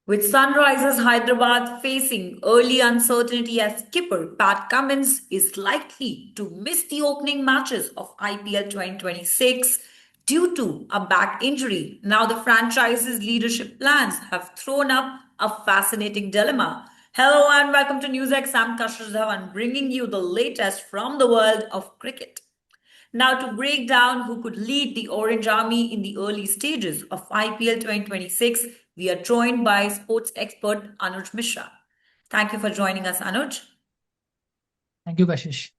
With Sunrisers Hyderabad facing early uncertainty as skipper, Pat Cummins is likely to miss the opening matches of IPL 2026 due to a back injury. Now, the franchise's leadership plans have thrown up a fascinating dilemma. Hello and welcome to NewsX. I'm Kashif Dhawan, bringing you the latest from the world of cricket. Now, to break down who could lead the Orange Army in the early stages of IPL 2026, we are joined by sports expert Anuj Mishra. Thank you for joining us, Anuj. Thank you, Kashish.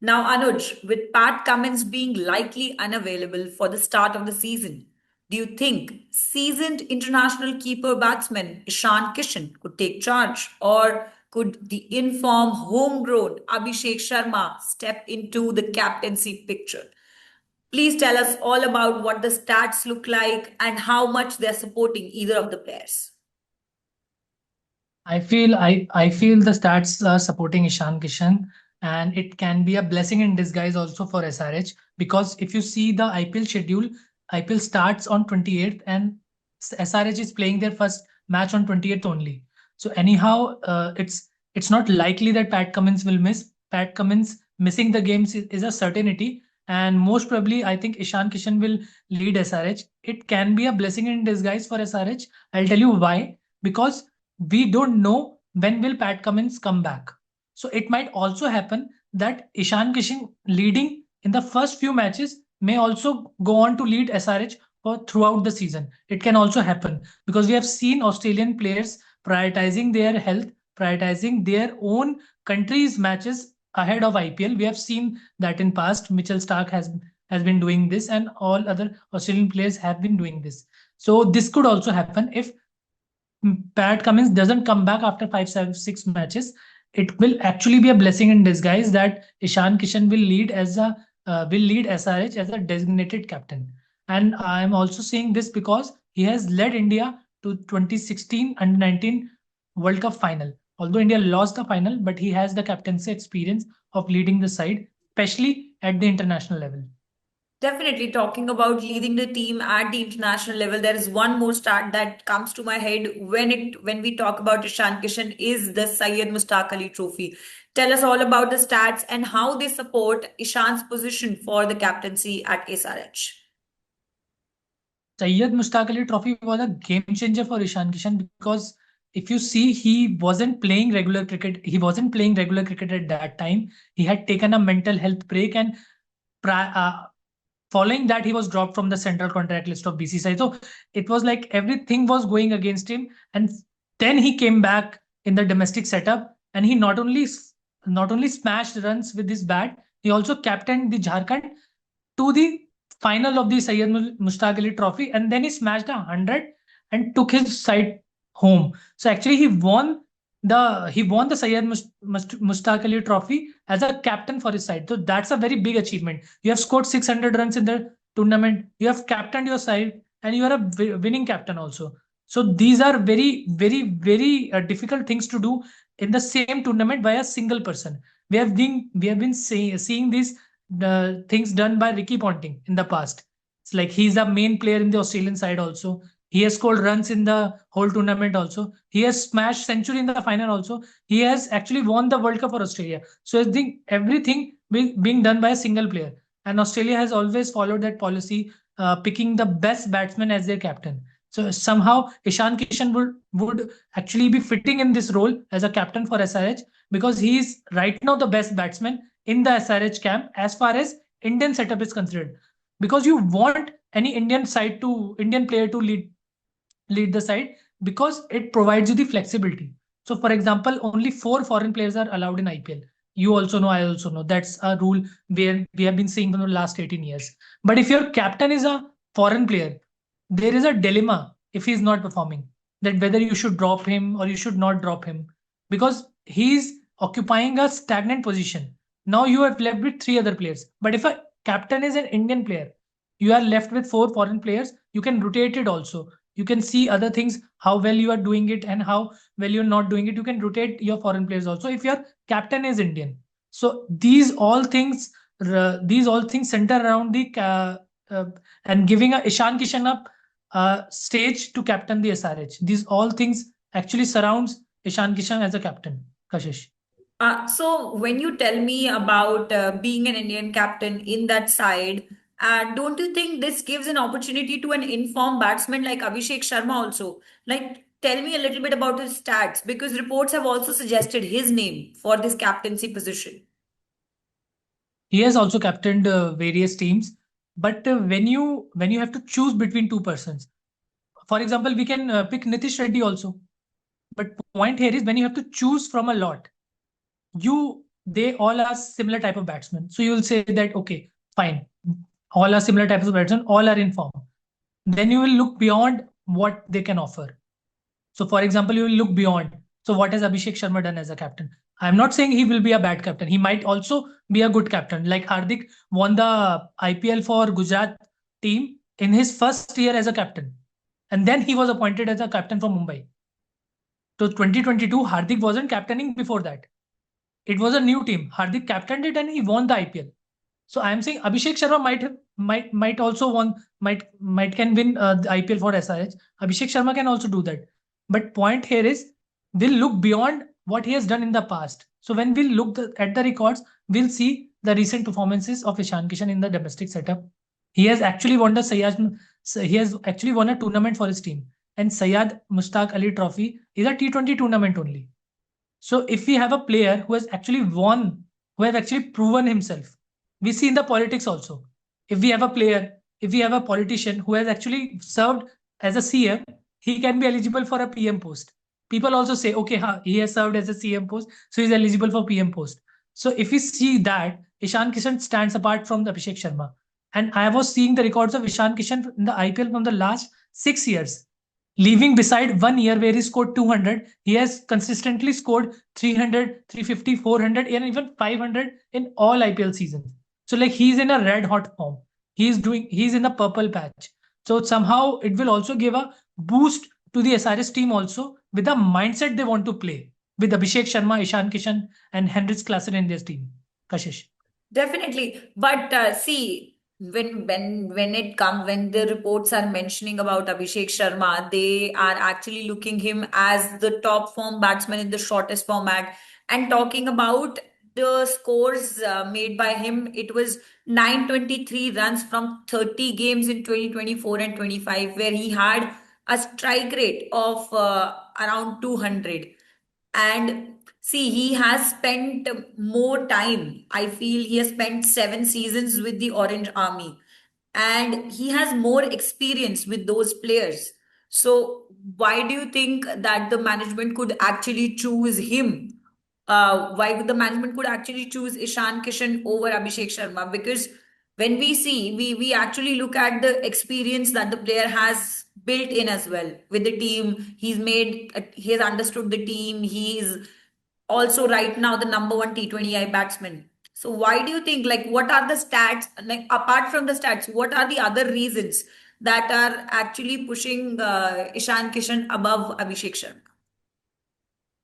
Now, Anuj, with Pat Cummins being likely unavailable for the start of the season, do you think seasoned international keeper batsman Ishan Kishan could take charge, or could the informed homegrown Abhishek Sharma step into the captaincy picture? Please tell us all about what the stats look like and how much they're supporting either of the players. I feel the stats are supporting Ishan Kishan, and it can be a blessing in disguise also for SRH, because if you see the IPL schedule, IPL starts on 28th and SRH is playing their first match on 20th only. So anyhow, it's not likely that Pat Cummins will miss. Pat Cummins missing the games is a certainty, and most probably I think Ishan Kishan will lead SRH. It can be a blessing in disguise for SRH. I'll tell you why. Because we don't know when will Pat Cummins come back. So it might also happen that Ishan Kishan leading in the first few matches may also go on to lead SRH for throughout the season. It can also happen because we have seen Australian players prioritizing their health, prioritizing their own country's matches ahead of IPL. We have seen that in past. Mitchell Stark has been doing this, and all other Australian players have been doing this. So this could also happen if Pat Cummins doesn't come back after 5, 7, 6 matches. It will actually be a blessing in disguise that Ishan Kishan will lead SRH as a designated captain. And I'm also saying this because he has led India to 2016 under 19 World Cup final. Although India lost the final, but he has the captaincy experience of leading the side, especially at the international level. Definitely talking about leading the team at the international level, there is one more stat that comes to my head when we talk about Ishan Kishan is the Syed Mustakali trophy. Tell us all about the stats and how they support Ishan's position for the captaincy at SRH. Syed Mustakali Trophy was a game changer for Ishan Kishan because if you see, he wasn't playing regular cricket. He wasn't playing regular cricket at that time. He had taken a mental health break, and following that, he was dropped from the central contract list of BCCI. So it was like everything was going against him, and then he came back in the domestic setup, and he not only smashed runs with his bat, he also captained the Jharkhand to the final of the Syed Mushtaq Ali Trophy, and then he smashed 100 and took his side home. So actually, he won the Syed Mushtaq Ali Trophy as a captain for his side. So that's a very big achievement. You have scored 600 runs in the tournament. You have captained your side, and you are a winning captain also. So these are very, very, very difficult things to do in the same tournament by a single person. We have been seeing these things done by Ricky Ponting in the past. It's like he's the main player in the Australian side also. He has scored runs in the whole tournament also. He has smashed century in the final also. He has actually won the World Cup for Australia. So I think everything being done by a single player. And Australia has always followed that policy, picking the best batsman as their captain. So somehow Ishan Kishan would actually be fitting in this role as a captain for SRH because he is right now the best batsman in the SRH camp as far as Indian setup is considered. Because you want any Indian player to lead the side because it provides you the flexibility. So, for example, only 4 foreign players are allowed in IPL. You also know, I also know. That's a rule where we have been seeing for the last 18 years. But if your captain is a foreign player, there is a dilemma if he's not performing, that whether you should drop him or you should not drop him because he's occupying a stagnant position. Now you are left with 3 other players. But if a captain is an Indian player, you are left with 4 foreign players. You can rotate it also. You can see other things, how well you are doing it and how well you're not doing it. You can rotate your foreign players also if your captain is Indian. So these all things center around the and giving a Ishan Kishan up stage to captain the SRH. These all things actually surrounds Ishan Kishan as a captain. Kashish. So when you tell me about being an Indian captain in that side, don't you think this gives an opportunity to an informed batsman like Abhishek Sharma also? Like, tell me a little bit about his stats because reports have also suggested his name for this captaincy position. He has also captained various teams, but when you have to choose between two persons, for example, we can pick Nitish Reddy also. But point here is when you have to choose from a lot, they all are similar type of batsmen. So you will say that okay, fine, all are similar types of batsmen, all are in form. Then you will look beyond what they can offer. So, for example, you will look beyond. So, what has Abhishek Sharma done as a captain? I'm not saying he will be a bad captain. He might also be a good captain. Like Hardik won the IPL for Gujarat team in his first year as a captain. And then he was appointed as a captain for Mumbai. So 2022, Hardik wasn't captaining before that. It was a new team. Hardik captained it and he won the IPL. So I am saying Abhishek Sharma might also might can win the IPL for SRH. Abhishek Sharma can also do that. But point here is we'll look beyond what he has done in the past. So when we'll look at the records, we'll see the recent performances of Ishan Kishan in the domestic setup. He has actually won the Syad. He has actually won a tournament for his team. And Syad Mustakali Trophy is a T20 tournament only. So if we have a player who has actually won, who have actually proven himself, we see in the politics also. If we have a player, if we have a politician who has actually served as a CM, he can be eligible for a PM post. People also say, okay, he has served as a CM post, so he's eligible for PM post. So if we see that, Ishan Kishan stands apart from the Abhishek Sharma. And I was seeing the records of Ishan Kishan in the IPL from the last 6 years. Leaving beside 1 year where he scored 200, he has consistently scored 300, 350, 400, and even 500 in all IPL seasons. So like he's in a red hot form. He's in the purple patch. So somehow it will also give a boost to the SRS team also with the mindset they want to play with Abhishek Sharma, Ishan Kishan, and Henrik Klassen in their team. Kashish. Definitely, but see, when the reports are mentioning about Abhishek Sharma, they are actually looking him as the top form batsman in the shortest format, and talking about the scores made by him. It was 923 runs from 30 games in 2024 and 25, where he had a strike rate of around 200. And see, he has spent more time. I feel he has spent 7 seasons with the Orange Army, and he has more experience with those players. So, why do you think that the management could actually choose him? Why would the management could actually choose Ishan Kishan over Abhishek Sharma? Because when we see, we actually look at the experience that the player has built in as well with the team. He has understood the team. He's also right now the number one T20I batsman. So why do you think, like, what are the stats, like, apart from the stats, what are the other reasons that are actually pushing Ishan Kishan above Abhishek Sharma?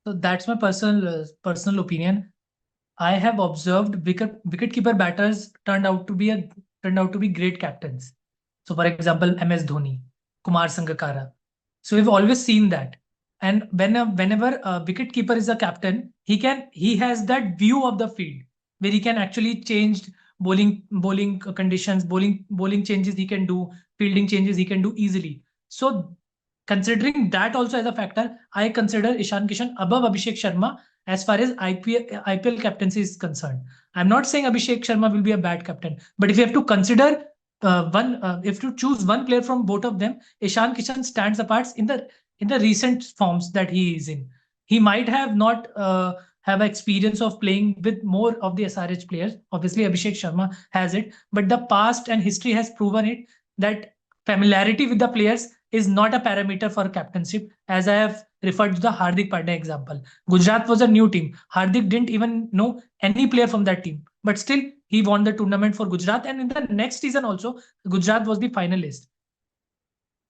So that's my personal opinion. I have observed wicketkeeper batters turned out to be great captains. So, for example, MS Dhoni, Kumar Sangakkara. So we've always seen that. And whenever a wicketkeeper is a captain, he has that view of the field where he can actually change bowling conditions, bowling changes he can do, fielding changes he can do easily. So considering that also as a factor, I consider Ishan Kishan above Abhishek Sharma as far as IPL captaincy is concerned. I'm not saying Abhishek Sharma will be a bad captain, but if you have to consider if you choose one player from both of them, Ishan Kishan stands apart in the recent forms that he is in. He might have not have experience of playing with more of the SRH players. Obviously, Abhishek Sharma has it, but the past and history has proven it that familiarity with the players is not a parameter for captainship. As I have referred to the Hardik Pandya example, Gujarat was a new team. Hardik didn't even know any player from that team, but still he won the tournament for Gujarat, and in the next season also, Gujarat was the finalist.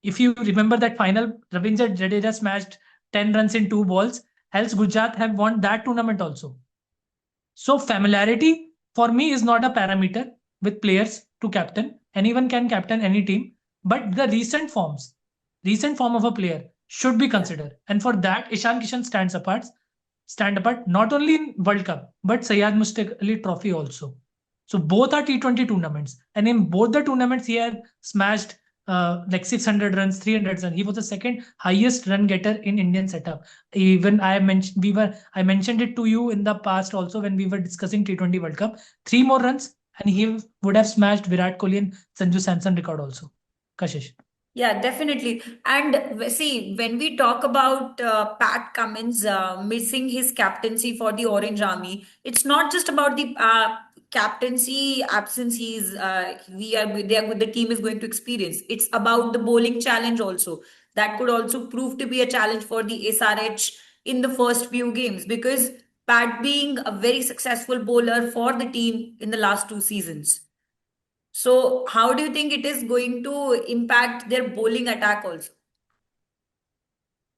If you remember that final, Ravindra Jadeja smashed 10 runs in 2 balls, else Gujarat have won that tournament also. So familiarity for me is not a parameter with players to captain. Anyone can captain any team, but the recent forms, recent form of a player should be considered. And for that, Ishan Kishan stand apart not only in World Cup, but Syad Mustakali Trophy also. So both are T20 tournaments. And in both the tournaments, he had smashed like 600 runs, 300 runs. He was the second highest run getter in Indian setup. Even I mentioned it to you in the past also when we were discussing T20 World Cup. 3 more runs and he would have smashed Virat Kohli and Sanju Samson record also. Kashish. Yeah, definitely. And see, when we talk about Pat Cummins missing his captaincy for the Orange Army, it's not just about the captaincy absence the team is going to experience. It's about the bowling challenge also. That could also prove to be a challenge for the SRH in the first few games, because Pat being a very successful bowler for the team in the last 2 seasons. So, how do you think it is going to impact their bowling attack also?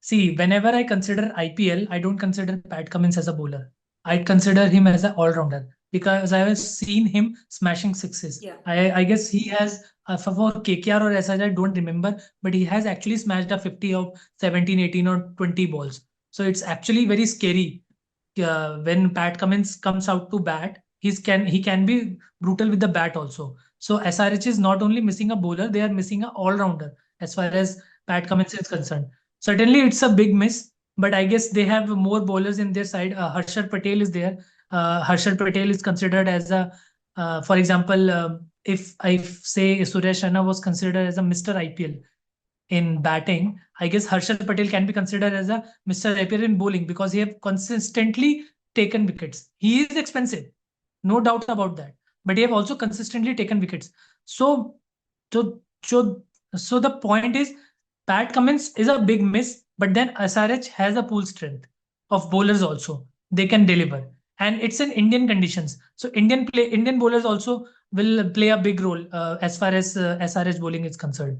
See, whenever I consider IPL, I don't consider Pat Cummins as a bowler. I consider him as an all-rounder because I have seen him smashing sixes. Yeah. I guess he has for KKR or SRH, I don't remember, but he has actually smashed a 50 of 17, 18 or 20 balls. So it's actually very scary when Pat Cummins comes out to bat. He can be brutal with the bat also. So SRH is not only missing a bowler, they are missing an all-rounder as far as Pat Cummins is concerned. Certainly, it's a big miss, but I guess they have more bowlers in their side. Harshal Patel is there. Harshal Patel is considered as for example, if I say Suresh Raina was considered as a Mr. IPL in batting, I guess Harshal Patel can be considered as a Mr. IPL in bowling because he have consistently taken wickets. He is expensive, no doubt about that, but he have also consistently taken wickets. So, so, so, so the point is, Pat Cummins is a big miss, but then SRH has a pool strength of bowlers also. They can deliver. And it's in Indian conditions. So Indian bowlers also will play a big role as far as SRH bowling is concerned.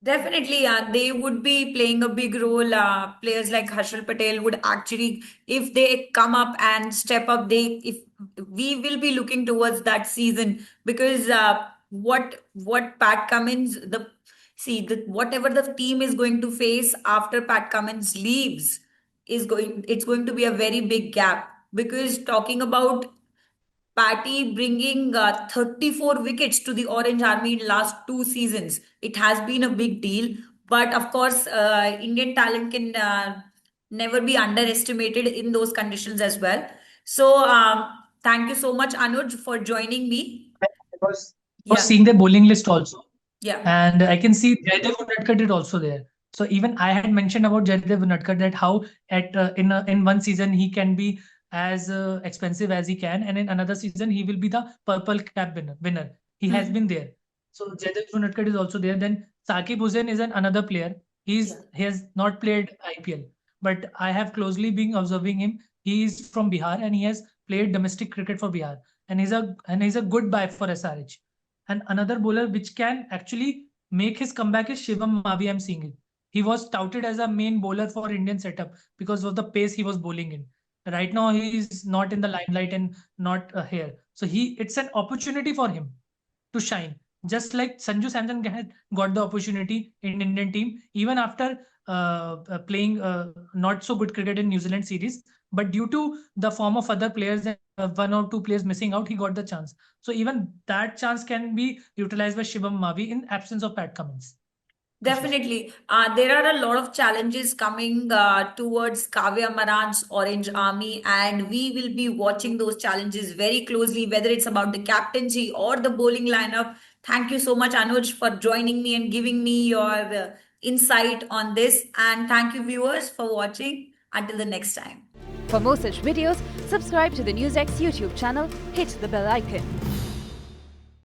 Definitely, they would be playing a big role. Players like Harshal Patel would actually, if they come up and step up, if we will be looking towards that season, because what Pat Cummins whatever the team is going to face after Pat Cummins leaves it's going to be a very big gap, because talking about Patty bringing 34 wickets to the Orange Army in last 2 seasons. It has been a big deal. But of course, Indian talent can never be underestimated in those conditions as well. So thank you so much, Anuj, for joining me. I was Yeah, seeing the bowling list also. yeah. And I can see Jaydev Unadkat is also there. So even I had mentioned about Jaydev Unadkat that how in one season he can be as expensive as he can, and in another season he will be the purple cap winner. He has Hmm. been there. So Jaydev Unadkat is also there. Then Saqib Hussain is another player. Yeah. He has not played IPL, but I have closely been observing him. He is from Bihar and he has played domestic cricket for Bihar, and he's a good buy for SRH. And another bowler which can actually make his comeback is Shivam Mavi. I'm seeing it. He was touted as a main bowler for Indian setup because of the pace he was bowling in. Right now, he is not in the limelight and not here. So it's an opportunity for him to shine. Just like Sanju Samson had got the opportunity in Indian team, even after playing not so good cricket in New Zealand series, but due to the form of other players and 1 or 2 players missing out, he got the chance. So even that chance can be utilized by Shivam Mavi in absence of Pat Cummins. Kashish. Definitely. There are a lot of challenges coming towards Kavya Maran's Orange Army, and we will be watching those challenges very closely, whether it's about the captaincy or the bowling lineup. Thank you so much, Anuj, for joining me and giving me your insight on this. And thank you, viewers, for watching. Until the next time. For more such videos, subscribe to the NewsX YouTube channel, hit the bell icon.